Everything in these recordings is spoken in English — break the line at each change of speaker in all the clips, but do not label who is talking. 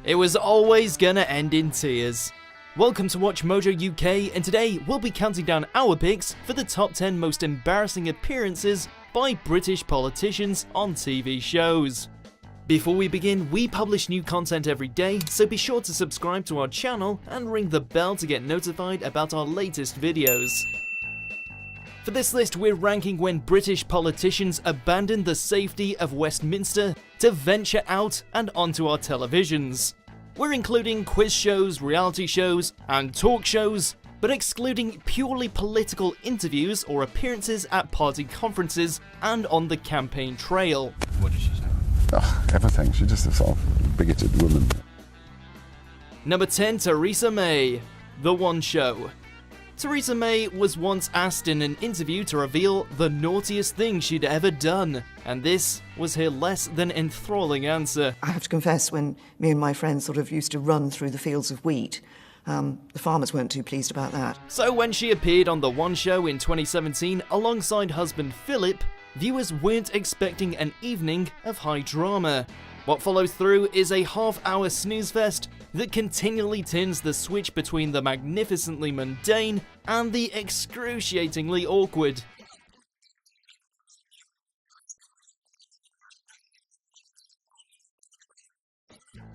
It was always gonna end in tears. Welcome to Watch Mojo UK, and today we'll be counting down our picks for the top 10 most embarrassing appearances by British politicians on TV shows. Before we begin, we publish new content every day, so be sure to subscribe to our channel and ring the bell to get notified about our latest videos. For this list, we're ranking when British politicians abandoned the safety of Westminster to venture out and onto our televisions. We're including quiz shows, reality shows, and talk shows, but excluding purely political interviews or appearances at party conferences and on the campaign trail.
What did she say?
Oh, everything. She's just a sort of bigoted woman.
Number 10, Theresa May. The One Show. Theresa May was once asked in an interview to reveal the naughtiest thing she'd ever done, and this was her less than enthralling answer.
I have to confess, when me and my friends sort of used to run through the fields of wheat, the farmers weren't too pleased about that.
So when she appeared on The One Show in 2017 alongside husband Philip, viewers weren't expecting an evening of high drama. What follows through is a half-hour snooze fest that continually turns the switch between the magnificently mundane and the excruciatingly awkward.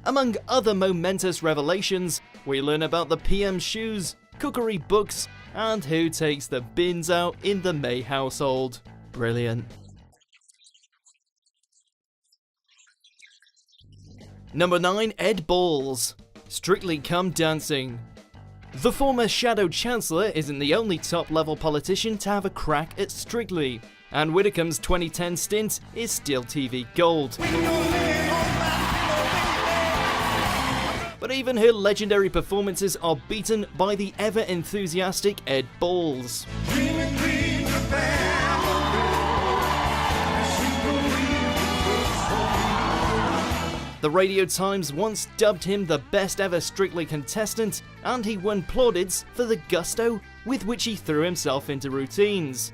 Among other momentous revelations, we learn about the PM's shoes, cookery books, and who takes the bins out in the May household. Brilliant. Number 9, Ed Balls. Strictly Come Dancing. The former Shadow Chancellor isn't the only top-level politician to have a crack at Strictly, and Widdicombe's 2010 stint is still TV gold. But even her legendary performances are beaten by the ever-enthusiastic Ed Balls. The Radio Times once dubbed him the best ever Strictly contestant, and he won plaudits for the gusto with which he threw himself into routines.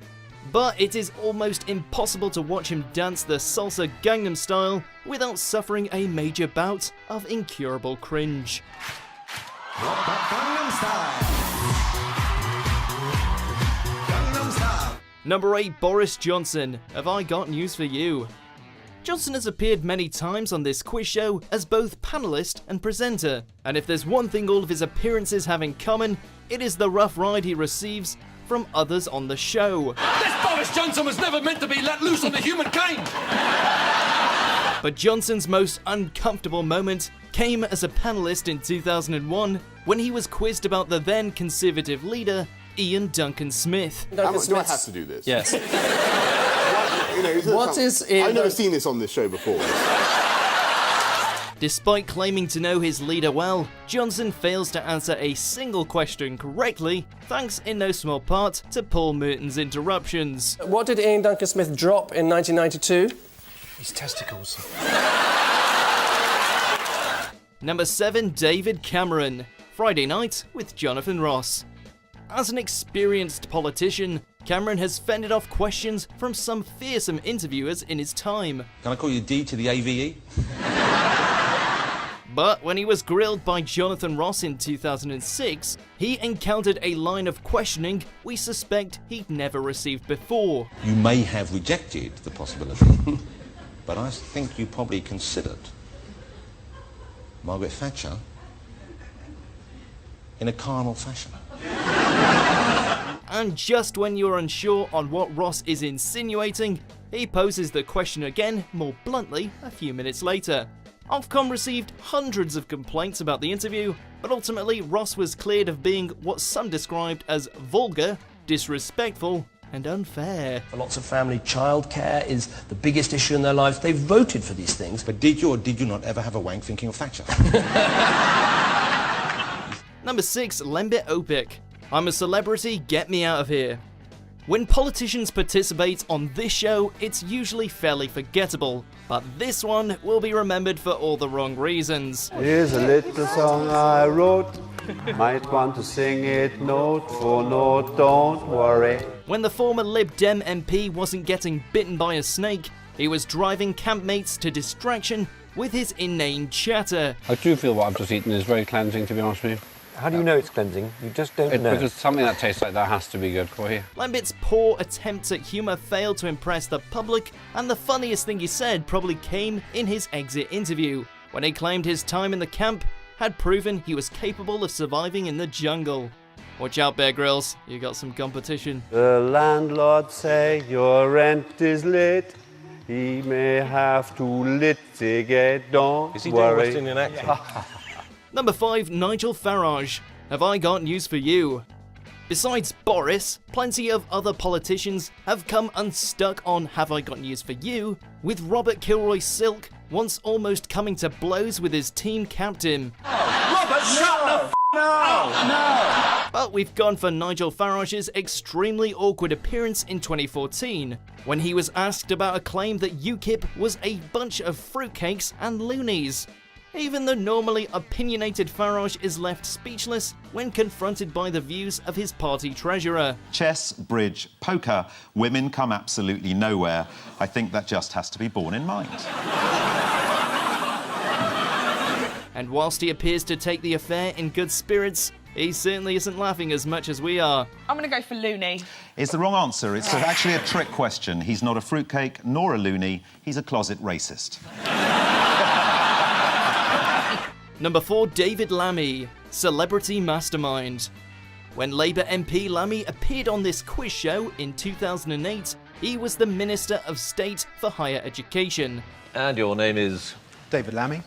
But it is almost impossible to watch him dance the salsa Gangnam Style without suffering a major bout of incurable cringe. Number 8, Boris Johnson. Have I got news for you? Johnson has appeared many times on this quiz show as both panellist and presenter, and if there's one thing all of his appearances have in common, it is the rough ride he receives from others on the show.
This Boris Johnson was never meant to be let loose on the humankind!
But Johnson's most uncomfortable moment came as a panellist in 2001 when he was quizzed about the then Conservative leader, Ian Duncan Smith.
Do I have to do this?
Yes.
I've never seen this on this show before.
Despite claiming to know his leader well, Johnson fails to answer a single question correctly, thanks in no small part to Paul Merton's interruptions.
What did Ian Duncan Smith drop in 1992?
His testicles.
Number 7, David Cameron. Friday Night with Jonathan Ross. As an experienced politician, Cameron has fended off questions from some fearsome interviewers in his time.
Can I call you D to the AVE?
But when he was grilled by Jonathan Ross in 2006, he encountered a line of questioning we suspect he'd never received before.
You may have rejected the possibility, but I think you probably considered Margaret Thatcher in a carnal fashion.
And just when you're unsure on what Ross is insinuating, he poses the question again, more bluntly, a few minutes later. Ofcom received hundreds of complaints about the interview, but ultimately Ross was cleared of being what some described as vulgar, disrespectful, and unfair.
For lots of family, childcare is the biggest issue in their lives. They've voted for these things.
But did you or did you not ever have a wank thinking of Thatcher?
Number 6, Lembit Opik. I'm a celebrity, get me out of here. When politicians participate on this show, it's usually fairly forgettable, but this one will be remembered for all the wrong reasons.
Here's a little song I wrote, might want to sing it note for note, don't worry.
When the former Lib Dem MP wasn't getting bitten by a snake, he was driving campmates to distraction with his inane chatter.
I do feel what I've just eaten is very cleansing, to be honest with you.
How do you know it's cleansing? You just don't know.
Because something that tastes like that has to be good for you.
Lambert's poor attempts at humour failed to impress the public, and the funniest thing he said probably came in his exit interview, when he claimed his time in the camp had proven he was capable of surviving in the jungle. Watch out, Bear Grylls, you got some competition.
The landlord say your rent is late. He may have to litigate, don't
Is he doing
worry.
West Indian accent?
Number 5, Nigel Farage. Have I got news for you? Besides Boris, plenty of other politicians have come unstuck on Have I Got News for You, with Robert Kilroy Silk once almost coming to blows with his team captain.
Robert, shut the f*** up! No!
But we've gone for Nigel Farage's extremely awkward appearance in 2014, when he was asked about a claim that UKIP was a bunch of fruitcakes and loonies. Even the normally opinionated Farage is left speechless when confronted by the views of his party treasurer.
Chess, bridge, poker, women come absolutely nowhere. I think that just has to be borne in mind.
And whilst he appears to take the affair in good spirits, he certainly isn't laughing as much as we are.
I'm going to go for loony.
It's the wrong answer. It's actually a trick question. He's not a fruitcake nor a loony. He's a closet racist.
Number 4, David Lammy, Celebrity Mastermind. When Labour MP Lammy appeared on this quiz show in 2008, he was the Minister of State for Higher Education.
And your name is?
David Lammy.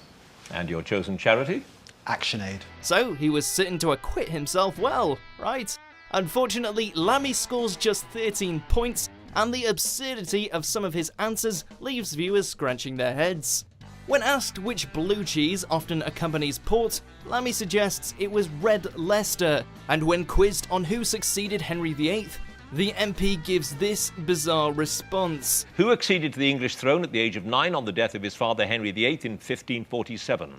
And your chosen charity?
ActionAid.
So he was certain to acquit himself well, right? Unfortunately, Lammy scores just 13 points, and the absurdity of some of his answers leaves viewers scratching their heads. When asked which blue cheese often accompanies port, Lammy suggests it was Red Leicester, and when quizzed on who succeeded Henry VIII, the MP gives this bizarre response.
Who acceded to the English throne at the age of 9 on the death of his father Henry VIII in 1547?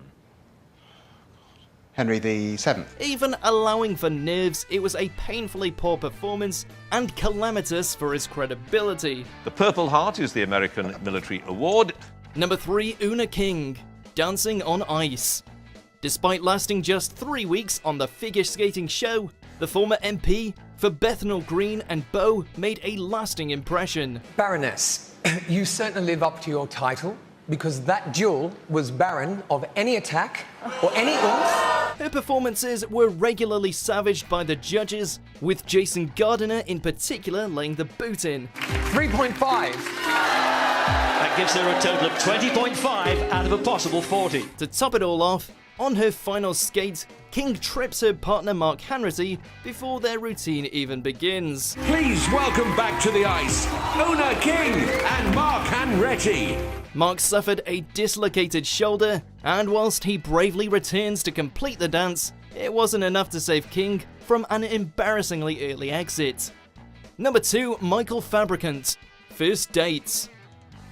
Henry VII.
Even allowing for nerves, it was a painfully poor performance and calamitous for his credibility.
The Purple Heart is the American military award.
Number 3, Una King, Dancing on Ice. Despite lasting just 3 weeks on the figure skating show, the former MP for Bethnal Green and Bow made a lasting impression.
Baroness, you certainly live up to your title, because that duel was barren of any attack or any oomph.
Her performances were regularly savaged by the judges, with Jason Gardiner in particular laying the boot in.
3.5.
That gives her a total of 20.5 out of a possible 40.
To top it all off, on her final skate, King trips her partner Mark Hanratty before their routine even begins.
Please welcome back to the ice, Una King and Mark Hanratty.
Mark suffered a dislocated shoulder, and whilst he bravely returns to complete the dance, it wasn't enough to save King from an embarrassingly early exit. Number 2, Michael Fabricant, First Dates.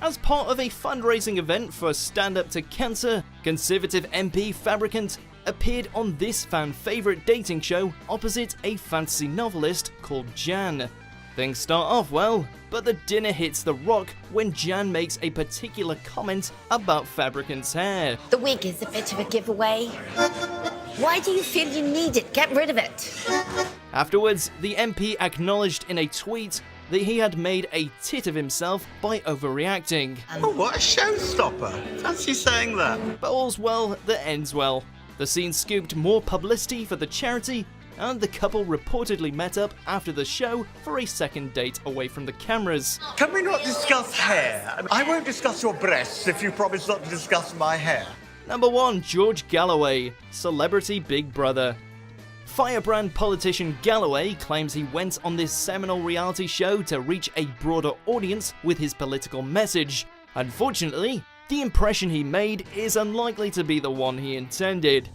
As part of a fundraising event for Stand Up to Cancer, Conservative MP Fabricant appeared on this fan-favourite dating show opposite a fantasy novelist called Jan. Things start off well, but the dinner hits the rock when Jan makes a particular comment about Fabricant's hair.
The wig is a bit of a giveaway. Why do you feel you need it? Get rid of it.
Afterwards, the MP acknowledged in a tweet that he had made a tit of himself by overreacting.
Oh, what a showstopper. Fancy saying that.
But all's well that ends well. The scene scooped more publicity for the charity, and the couple reportedly met up after the show for a second date away from the cameras.
Can we not discuss hair? I won't discuss your breasts if you promise not to discuss my hair.
Number 1, George Galloway, Celebrity Big Brother. Firebrand politician Galloway claims he went on this seminal reality show to reach a broader audience with his political message. Unfortunately, the impression he made is unlikely to be the one he intended.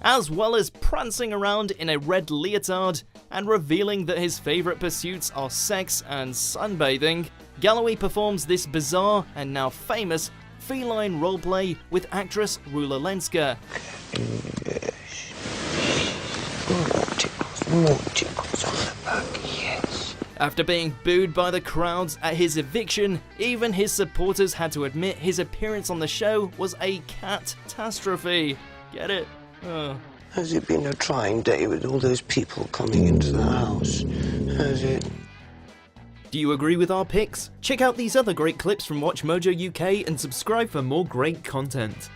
As well as prancing around in a red leotard and revealing that his favourite pursuits are sex and sunbathing, Galloway performs this bizarre and now famous feline roleplay with actress Rula Lenska.
More tickles on the back, yes.
After being booed by the crowds at his eviction, even his supporters had to admit his appearance on the show was a catastrophe. Get it?
Has it been a trying day with all those people coming into the house? Has it?
Do you agree with our picks? Check out these other great clips from WatchMojo UK and subscribe for more great content.